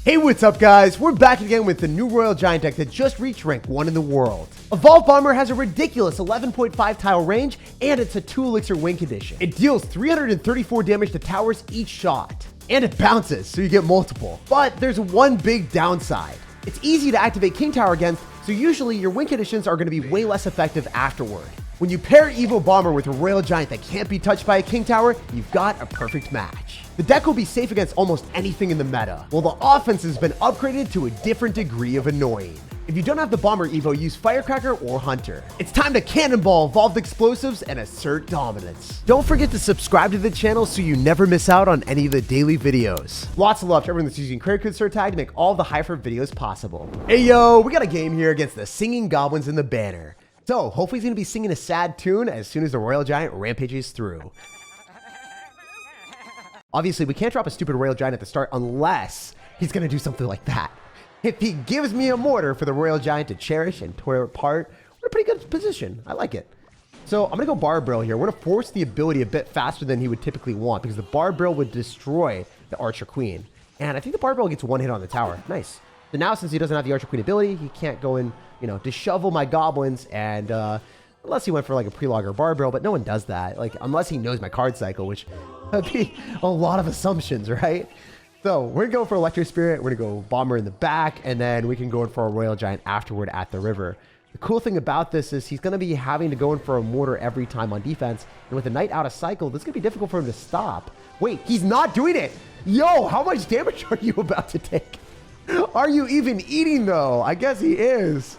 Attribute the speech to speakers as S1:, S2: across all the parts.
S1: Hey, what's up guys? We're back again with the new Royal Giant deck that just reached rank 1 in the world. Evolved Bomber has a ridiculous 11.5 tile range, and it's a 2 elixir win condition. It deals 334 damage to towers each shot, and it bounces, so you get multiple. But there's one big downside. It's easy to activate King Tower against, so usually your win conditions are going to be way less effective afterward. When you pair Evo Bomber with a Royal Giant that can't be touched by a King Tower, you've got a perfect match. The deck will be safe against almost anything in the meta, while the offense has been upgraded to a different degree of annoying. If you don't have the Bomber Evo, use Firecracker or Hunter. It's time to cannonball evolved explosives and assert dominance. Don't forget to subscribe to the channel so you never miss out on any of the daily videos. Lots of love to everyone that's using credit code SirTag to make all the hyper videos possible. Hey yo, we got a game here against the Singing Goblins in the banner. So hopefully he's going to be singing a sad tune as soon as the Royal Giant rampages through. Obviously, we can't drop a stupid Royal Giant at the start unless he's going to do something like that. If he gives me a mortar for the Royal Giant to cherish and tear apart, we're in a pretty good position. I like it. So I'm going to go Barbarill here. We're going to force the ability a bit faster than he would typically want because the Barbarill would destroy the Archer Queen. And I think the Barbarill gets one hit on the tower. Nice. So now since he doesn't have the Archer Queen ability, he can't go in, dishevel my goblins and unless he went for like a Prelogger Barbarill, but no one does that. Like, unless he knows my card cycle, which would be a lot of assumptions, right? So we're gonna go for Electric Spirit, we're gonna go Bomber in the back, and then we can go in for a Royal Giant afterward at the river. The cool thing about this is he's gonna be having to go in for a mortar every time on defense, and with a Knight out of cycle, this is gonna be difficult for him to stop. Wait, he's not doing it! Yo, how much damage are you about to take? Are you even eating though? I guess he is.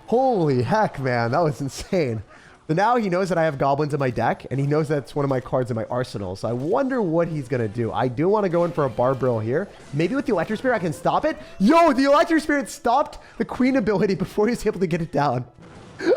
S1: Holy heck, man, that was insane. So now he knows that I have goblins in my deck, and he knows that's one of my cards in my arsenal. So I wonder what he's going to do. I do want to go in for a Barbarill here. Maybe with the Electric Spirit, I can stop it. Yo, the Electric Spirit stopped the Queen ability before he was able to get it down.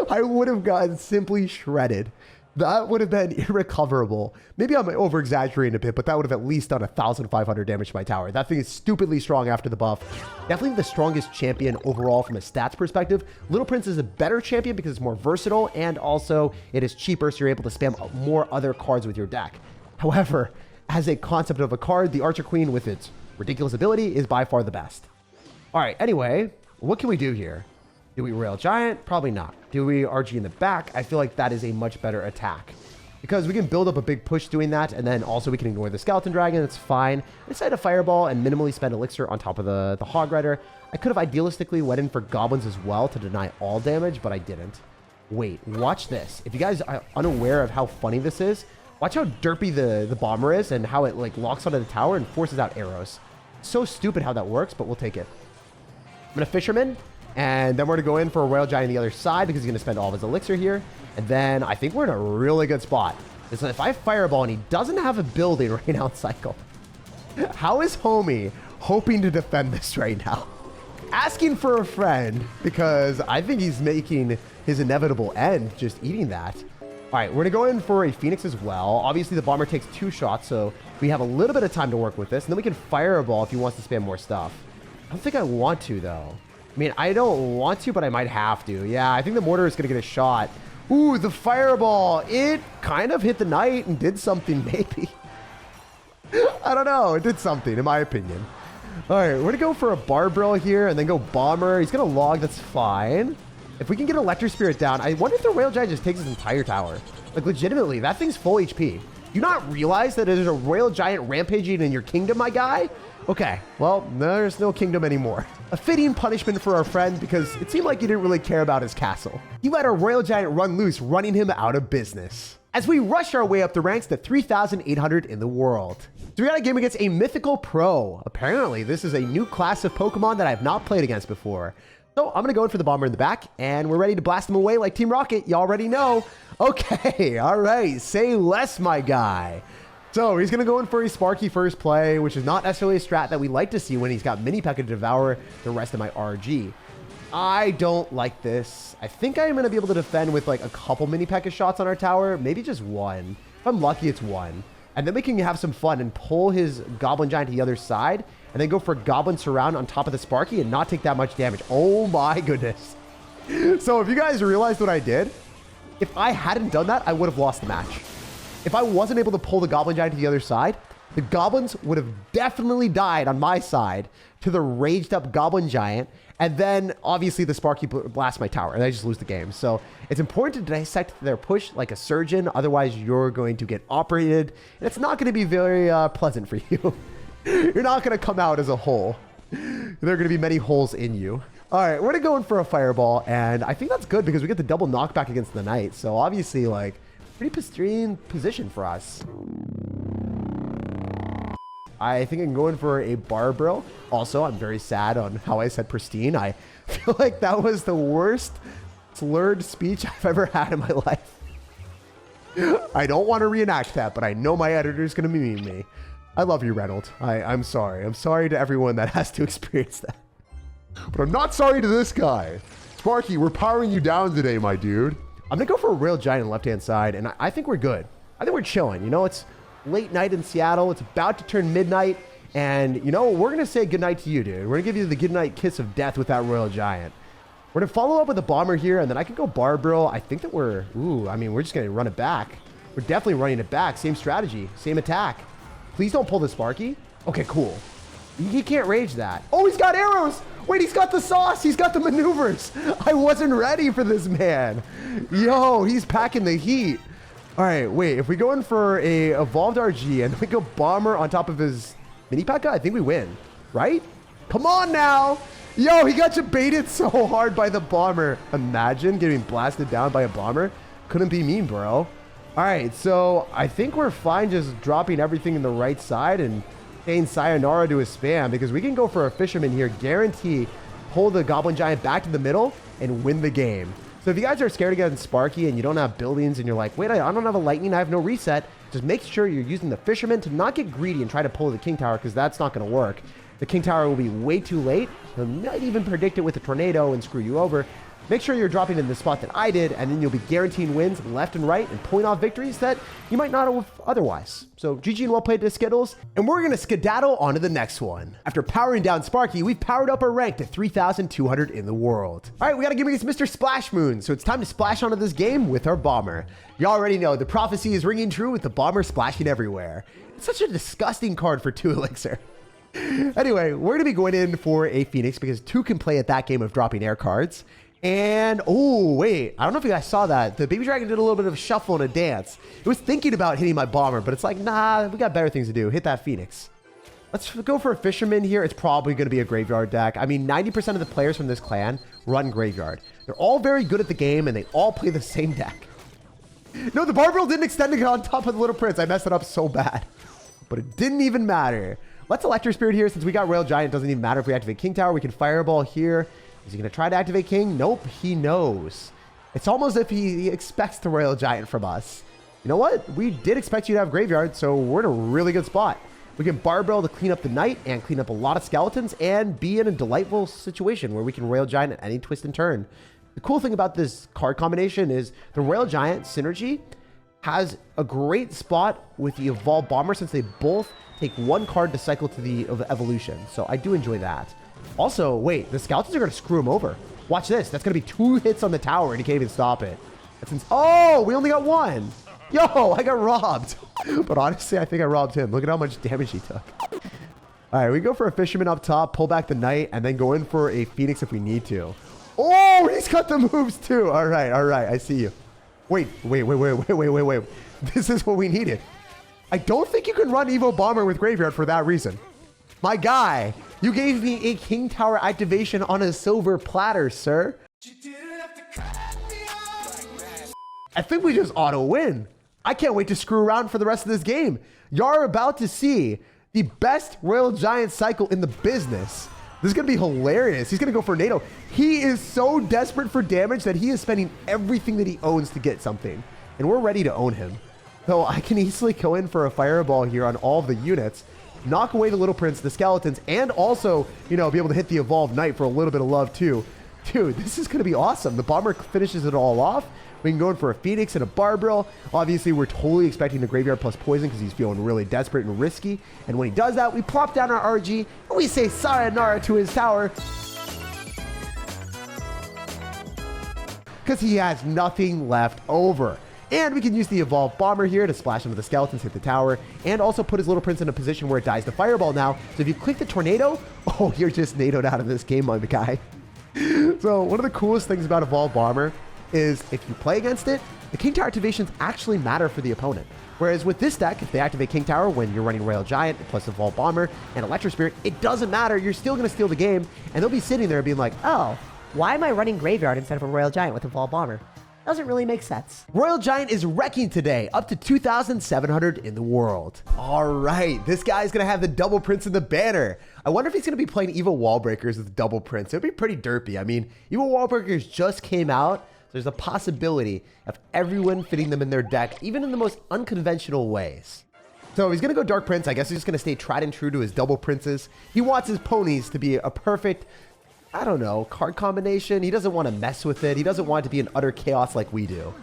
S1: I would have gotten simply shredded. That would have been irrecoverable. Maybe I'm over-exaggerating a bit, but that would have at least done 1,500 damage to my tower. That thing is stupidly strong after the buff. Definitely the strongest champion overall from a stats perspective. Little Prince is a better champion because it's more versatile, and also it is cheaper, so you're able to spam more other cards with your deck. However, as a concept of a card, the Archer Queen with its ridiculous ability is by far the best. All right, anyway, what can we do here? Do we Royal Giant? Probably not. Do we RG in the back? I feel like that is a much better attack because we can build up a big push doing that, and then also we can ignore the Skeleton Dragon. It's fine. I decided to Fireball and minimally spend Elixir on top of the Hog Rider. I could have idealistically went in for Goblins as well to deny all damage, but I didn't. Wait, watch this. If you guys are unaware of how funny this is, watch how derpy the Bomber is and how it like locks onto the tower and forces out arrows. So stupid how that works, but we'll take it. I'm going to Fisherman. And then we're going to go in for a Royal Giant on the other side because he's going to spend all of his Elixir here. And then I think we're in a really good spot. Because if I Fireball and he doesn't have a building right now in cycle, how is homie hoping to defend this right now? Asking for a friend because I think he's making his inevitable end just eating that. All right, we're going to go in for a Phoenix as well. Obviously, the Bomber takes 2 shots, so we have a little bit of time to work with this. And then we can Fireball if he wants to spam more stuff. I don't think I want to, though. I mean, I don't want to, but I might have to. Yeah, I think the mortar is going to get a shot. Ooh, the Fireball. It kind of hit the Knight and did something, maybe. I don't know. It did something, in my opinion. All right, we're going to go for a Barbarill here and then go Bomber. He's going to log. That's fine. If we can get Electric Spirit down, I wonder if the Royal Giant just takes his entire tower. Like, legitimately, that thing's full HP. Do you not realize that there's a Royal Giant rampaging in your kingdom, my guy? Okay, well, there's no kingdom anymore. A fitting punishment for our friend because it seemed like he didn't really care about his castle. He let our Royal Giant run loose, running him out of business. As we rush our way up the ranks to 3,800 in the world. So we got a game against a Mythical Pro. Apparently, this is a new class of Pokemon that I have not played against before. So I'm going to go in for the Bomber in the back, and we're ready to blast him away like Team Rocket. You already know. Okay, all right. Say less, my guy. So he's going to go in for a Sparky first play, which is not necessarily a strat that we like to see when he's got Mini P.E.K.K.A to devour the rest of my RG. I don't like this. I think I'm going to be able to defend with like a couple Mini P.E.K.K.A shots on our tower. Maybe just one. If I'm lucky, it's one. And then we can have some fun and pull his Goblin Giant to the other side and then go for Goblin Surround on top of the Sparky and not take that much damage. Oh my goodness. So if you guys realized what I did, if I hadn't done that, I would have lost the match. If I wasn't able to pull the Goblin Giant to the other side, the goblins would have definitely died on my side to the raged up goblin giant. And then obviously the Sparky blasts my tower and I just lose the game. So it's important to dissect their push like a surgeon. Otherwise you're going to get operated and it's not going to be very pleasant for you. You're not going to come out as a whole. There are going to be many holes in you. All right, we're going to go in for a fireball. And I think that's good because we get the double knockback against the knight. So obviously like pretty pristine position for us. I think I can go in for a barbell. Also, I'm very sad on how I said pristine. I feel like that was the worst slurred speech I've ever had in my life. I don't want to reenact that, but I know my editor's going to meme me. I love you, Reynolds. I'm sorry. I'm sorry to everyone that has to experience that. But I'm not sorry to this guy. Sparky, we're powering you down today, my dude. I'm going to go for a Royal Giant on the left-hand side, and I think we're good. I think we're chilling. You know, it's late night in Seattle. It's about to turn midnight. And, you know, we're going to say goodnight to you, dude. We're going to give you the goodnight kiss of death with that Royal Giant. We're going to follow up with a bomber here, and then I can go barbell. I think that we're just going to run it back. We're definitely running it back. Same strategy, same attack. Please don't pull the Sparky. Okay, cool. He can't rage that. Oh, he's got arrows. Wait, he's got the sauce. He's got the maneuvers. I wasn't ready for this man. Yo, he's packing the heat. All right, wait, if we go in for a evolved RG and we go bomber on top of his mini P.E.K.K.A, I think we win, right? Come on now. Yo, he got you baited so hard by the bomber. Imagine getting blasted down by a bomber. Couldn't be me, bro. All right, so I think we're fine just dropping everything in the right side and saying sayonara to his spam because we can go for a fisherman here, guarantee pull the goblin giant back to the middle and win the game. So if you guys are scared against Sparky and you don't have buildings and you're like, wait, I don't have a lightning, I have no reset, just make sure you're using the fisherman to not get greedy and try to pull the king tower because that's not going to work. The king tower will be way too late. He'll might even predict it with a tornado and screw you over. Make sure you're dropping in the spot that I did, and then you'll be guaranteeing wins left and right and pulling off victories that you might not have otherwise. So GG and well played to Skittles, and we're going to skedaddle on to the next one. After powering down Sparky, we've powered up our rank to 3,200 in the world. All right, we got to give against Mr. Splash Moon, so it's time to splash onto this game with our bomber. You already know the prophecy is ringing true with the bomber splashing everywhere. It's such a disgusting card for 2 elixir. Anyway, we're going to be going in for a Phoenix because 2 can play at that game of dropping air cards. And, oh, wait, I don't know if you guys saw that. The baby dragon did a little bit of a shuffle and a dance. It was thinking about hitting my bomber, but it's like, nah, we got better things to do. Hit that Phoenix. Let's go for a fisherman here. It's probably going to be a graveyard deck. I mean, 90% of the players from this clan run graveyard. They're all very good at the game, and they all play the same deck. No, the barbell didn't extend it on top of the little prince. I messed it up so bad. But it didn't even matter. Let's Electro Spirit here. Since we got Royal Giant, it doesn't even matter if we activate King Tower. We can Fireball here. Is he going to try to activate King? Nope, he knows. It's almost as if he expects the Royal Giant from us. You know what? We did expect you to have Graveyard, so we're in a really good spot. We can barbell to clean up the Knight and clean up a lot of skeletons and be in a delightful situation where we can Royal Giant at any twist and turn. The cool thing about this card combination is the Royal Giant synergy has a great spot with the Evolved Bomber since they both take 1 card to cycle to the evolution. So I do enjoy that. Also, wait, the skeletons are going to screw him over. Watch this. That's going to be 2 hits on the tower and he can't even stop it. Oh, we only got 1. Yo, I got robbed. But honestly, I think I robbed him. Look at how much damage he took. All right, we go for a fisherman up top, pull back the knight, and then go in for a phoenix if we need to. Oh, he's got the moves too. All right, I see you. Wait. This is what we needed. I don't think you can run Evo Bomber with Graveyard for that reason. My guy, you gave me a King Tower activation on a silver platter, sir. I think we just auto win. I can't wait to screw around for the rest of this game. You're about to see the best Royal Giant cycle in the business. This is going to be hilarious. He's going to go for NATO. He is so desperate for damage that he is spending everything that he owns to get something. And we're ready to own him. So I can easily go in for a fireball here on all of the units, knock away the Little Prince, the skeletons, and also, you know, be able to hit the Evolved Knight for a little bit of love too. Dude, this is going to be awesome. The Bomber finishes it all off. We can go in for a Phoenix and a Barbell. Obviously, we're totally expecting the Graveyard plus Poison because he's feeling really desperate and risky. And when he does that, we plop down our RG and we say sayonara to his tower. Because he has nothing left over. And we can use the evolved bomber here to splash into the skeletons, hit the tower, and also put his little prince in a position where it dies to fireball now. So if you click the tornado, oh, you're just NATO'd out of this game, my guy. So one of the coolest things about evolved bomber is if you play against it, the King Tower activations actually matter for the opponent. Whereas with this deck, if they activate King Tower when you're running Royal Giant plus Evolved Bomber and Electric Spirit, it doesn't matter. You're still going to steal the game, and they'll be sitting there being like, oh, why am I running Graveyard instead of a Royal Giant with Evolved Bomber? Doesn't really make sense. Royal Giant is wrecking today, up to 2,700 in the world. All right, this guy's going to have the double prince in the banner. I wonder if he's going to be playing Evil Wall Breakers with double prince. It would be pretty derpy. I mean, Evil Wall Breakers just came out. There's a possibility of everyone fitting them in their deck, even in the most unconventional ways. So he's going to go Dark Prince. I guess he's just going to stay tried and true to his double princes. He wants his ponies to be a perfect, I don't know, card combination. He doesn't want to mess with it. He doesn't want it to be an utter chaos like we do.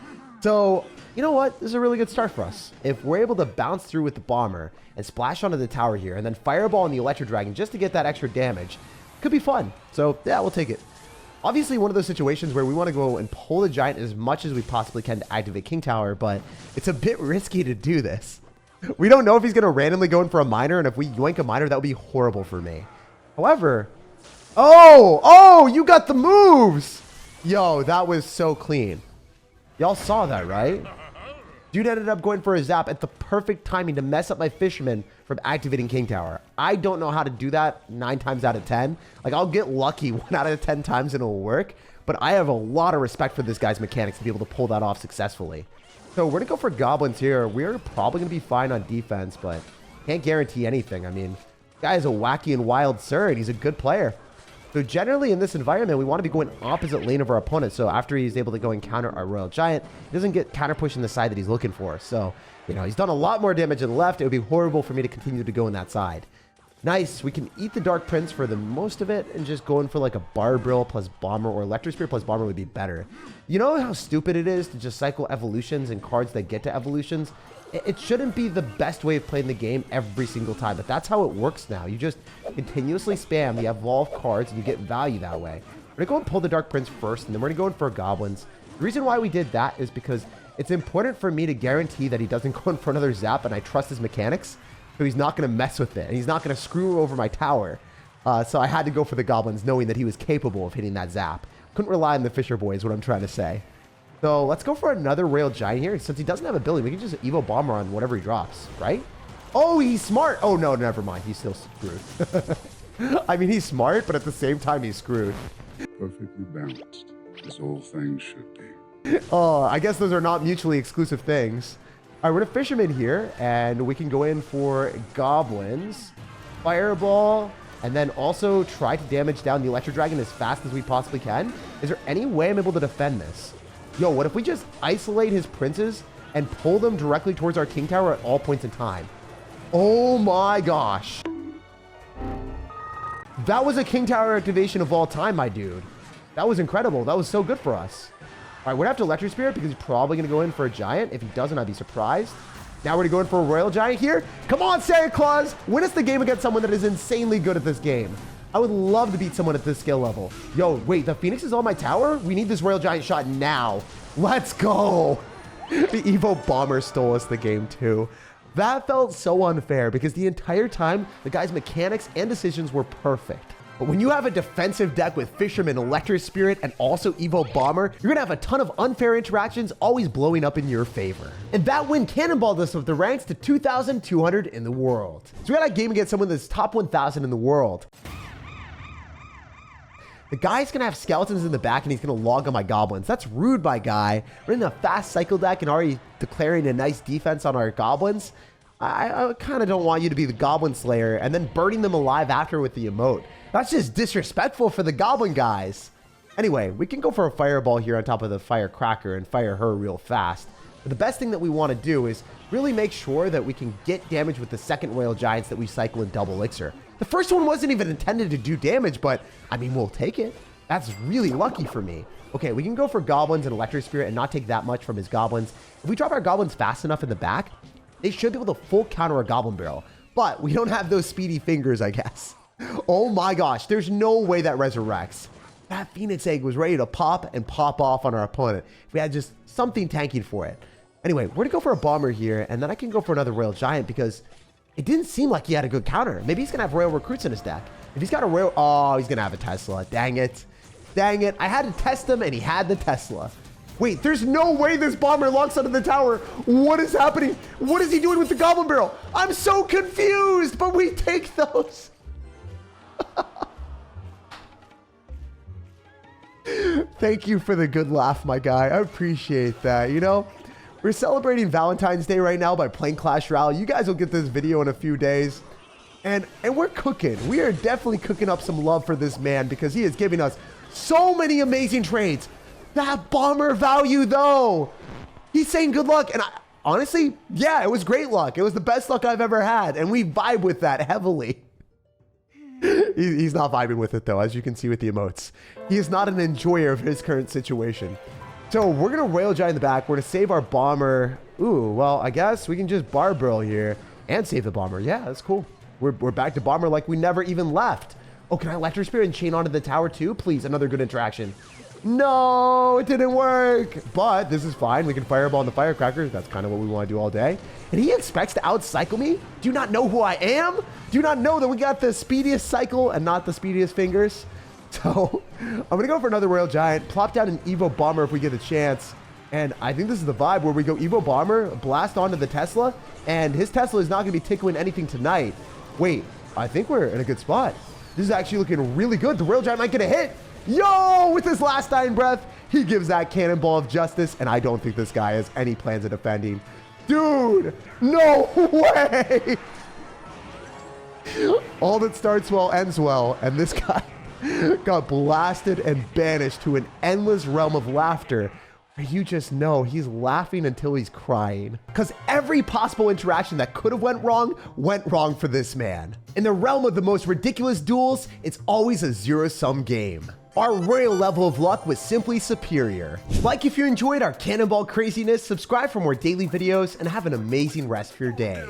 S1: So, you know what? This is a really good start for us. If we're able to bounce through with the bomber and splash onto the tower here and then fireball on the Electro Dragon just to get that extra damage, could be fun. So, yeah, we'll take it. Obviously, one of those situations where we want to go and pull the Giant as much as we possibly can to activate King Tower, but it's a bit risky to do this. We don't know if he's going to randomly go in for a miner, and if we yoink a miner, that would be horrible for me. However, oh, you got the moves! Yo, that was so clean. Y'all saw that, right? Dude ended up going for a zap at the perfect timing to mess up my fisherman from activating King Tower. I don't know how to do that 9 times out of 10. Like, I'll get lucky 1 out of 10 times and it'll work. But I have a lot of respect for this guy's mechanics to be able to pull that off successfully. So we're going to go for Goblins here. We're probably going to be fine on defense, but can't guarantee anything. I mean, this guy is a wacky and wild Sir, and he's a good player. So generally in this environment, we want to be going opposite lane of our opponent. So after he's able to go and counter our Royal Giant, he doesn't get counter pushing the side that he's looking for. So, you know, he's done a lot more damage in the left. It would be horrible for me to continue to go in that side. Nice. We can eat the Dark Prince for the most of it and just go in for like a Barbrill plus Bomber, or Electric Spirit plus Bomber would be better. You know how stupid it is to just cycle evolutions and cards that get to evolutions? It shouldn't be the best way of playing the game every single time, but that's how it works now. You just continuously spam the evolved cards and you get value that way. We're going to go and pull the Dark Prince first, and then we're going to go in for Goblins. The reason why we did that is because it's important for me to guarantee that he doesn't go in for another zap, and I trust his mechanics, so he's not going to mess with it, and he's not going to screw over my tower. So I had to go for the Goblins, knowing that he was capable of hitting that zap. Couldn't rely on the Fisher Boy is what I'm trying to say. So let's go for another Royal Giant here. Since he doesn't have ability, we can just Evo Bomber on whatever he drops, right? Oh, he's smart. Oh, no, never mind. He's still screwed. I mean, he's smart, but at the same time, he's screwed.
S2: Perfectly balanced, as all things should be.
S1: Oh, I guess those are not mutually exclusive things. All right, we're going to Fisherman here, and we can go in for Goblins, Fireball, and then also try to damage down the Electro Dragon as fast as we possibly can. Is there any way I'm able to defend this? Yo, what if we just isolate his princes and pull them directly towards our King Tower at all points in time? Oh my gosh. That was a King Tower activation of all time, my dude. That was incredible. That was so good for us. All right, we're going to have to Electric Spirit because he's probably going to go in for a Giant. If he doesn't, I'd be surprised. Now we're going to go in for a Royal Giant here. Come on, Santa Claus. Win us the game against someone that is insanely good at this game. I would love to beat someone at this skill level. Yo, wait, the Phoenix is on my tower? We need this Royal Giant shot now. Let's go. The Evo Bomber stole us the game too. That felt so unfair because the entire time, the guy's mechanics and decisions were perfect. But when you have a defensive deck with Fisherman, Electric Spirit, and also Evo Bomber, you're gonna have a ton of unfair interactions always blowing up in your favor. And that win cannonballed us with the ranks to 2,200 in the world. So we got a game against someone that's top 1,000 in the world. The guy's going to have skeletons in the back, and he's going to log on my Goblins. That's rude, my guy. We're in a fast cycle deck and already declaring a nice defense on our Goblins. I kind of don't want you to be the Goblin Slayer and then burning them alive after with the emote. That's just disrespectful for the Goblin guys. Anyway, we can go for a Fireball here on top of the Firecracker and fire her real fast. But the best thing that we want to do is really make sure that we can get damage with the second Royal Giants that we cycle in double elixir. The first one wasn't even intended to do damage, but I mean, we'll take it. That's really lucky for me. Okay, we can go for Goblins and Electric Spirit and not take that much from his Goblins. If we drop our Goblins fast enough in the back, they should be able to full counter a Goblin Barrel. But we don't have those speedy fingers, I guess. Oh my gosh, there's no way that resurrects. That Phoenix Egg was ready to pop and pop off on our opponent. If we had just something tanking for it. Anyway, we're gonna go for a bomber here, and then I can go for another Royal Giant because it didn't seem like he had a good counter. Maybe he's gonna have Royal Recruits in his deck. If he's got a Royal, oh, he's gonna have a Tesla. Dang it. Dang it. I had to test him, and he had the Tesla. Wait, there's no way this bomber locks onto the tower. What is happening? What is he doing with the Goblin Barrel? I'm so confused, but we take those. Thank you for the good laugh, my guy. I appreciate that. You know, we're celebrating Valentine's Day right now by playing Clash Royale. You guys will get this video in a few days. And we're cooking. We are definitely cooking up some love for this man because he is giving us so many amazing trades. That bomber value, though. He's saying good luck. And honestly, yeah, it was great luck. It was the best luck I've ever had. And we vibe with that heavily. He's not vibing with it, though, as you can see with the emotes. He is not an enjoyer of his current situation. So we're going to Royal Giant in the back. We're going to save our bomber. Ooh, well, I guess we can just bar burl here and save the bomber. Yeah, that's cool. We're back to bomber like we never even left. Oh, can I Electric Spear and chain onto the tower too? Please, another good interaction. No, it didn't work. But this is fine. We can Fireball on the Firecracker. That's kind of what we want to do all day. And he expects to outcycle me? Do you not know who I am? Do you not know that we got the speediest cycle and not the speediest fingers? So I'm going to go for another Royal Giant. Plop down an Evo Bomber if we get a chance. And I think this is the vibe where we go Evo Bomber, blast onto the Tesla. And his Tesla is not going to be tickling anything tonight. Wait, I think we're in a good spot. This is actually looking really good. The Royal Giant might get a hit. Yo, with his last dying breath, he gives that Cannonball of Justice, and I don't think this guy has any plans of defending. Dude, no way! All that starts well ends well, and this guy got blasted and banished to an endless realm of laughter where you just know he's laughing until he's crying. Because every possible interaction that could have went wrong for this man. In the realm of the most ridiculous duels, it's always a zero-sum game. Our royal level of luck was simply superior. Like if you enjoyed our cannonball craziness, subscribe for more daily videos, and have an amazing rest of your day.